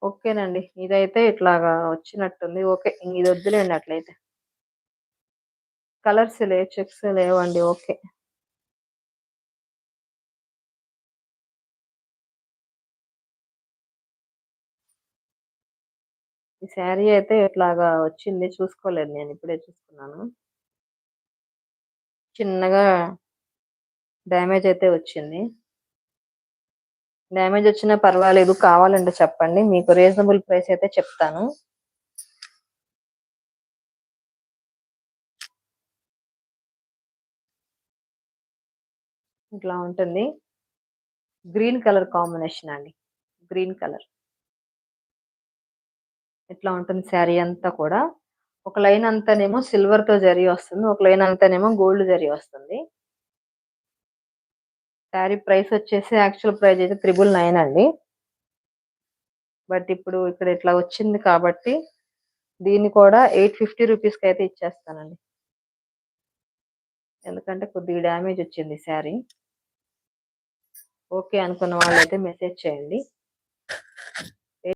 ఓకేనండి. ఇదైతే ఇట్లాగా వచ్చినట్టుంది. ఓకే. ఇది వద్దులేండి అట్లయితే. కలర్స్ లేవు, చెక్స్ లేవండి. ఓకే. ఈ శారీ అయితే ఇట్లాగా వచ్చింది. చూసుకోలేదు నేను. ఇప్పుడే చూసుకున్నాను. చిన్నగా డ్యామేజ్ అయితే వచ్చింది. డ్యామేజ్ వచ్చినా పర్వాలేదు. కావాలంటే చెప్పండి. మీకు రీజనబుల్ ప్రైస్ అయితే చెప్తాను. ఇట్లా ఉంటుంది. గ్రీన్ కలర్ కాంబినేషన్ అండి. Green colour. ఇట్లా ఉంటుంది శారీ అంతా కూడా. ఒక లైన్ అంతానేమో సిల్వర్‌తో జరీ వస్తుంది. ఒక లైన్ అంతానేమో గోల్డ్ జరీ వస్తుంది. శారీ ప్రైస్ వచ్చేసి యాక్చువల్ ప్రైస్ అయితే 999 అండి. బట్ ఇప్పుడు ఇక్కడ ఇట్లా వచ్చింది కాబట్టి దీన్ని కూడా 850 రూపీస్‌కి అయితే ఇచ్చేస్తానండి. ఎందుకంటే కొద్దిగా డ్యామేజ్ వచ్చింది శారీ. ఓకే అనుకున్న వాళ్ళైతే మెసేజ్ చేయండి.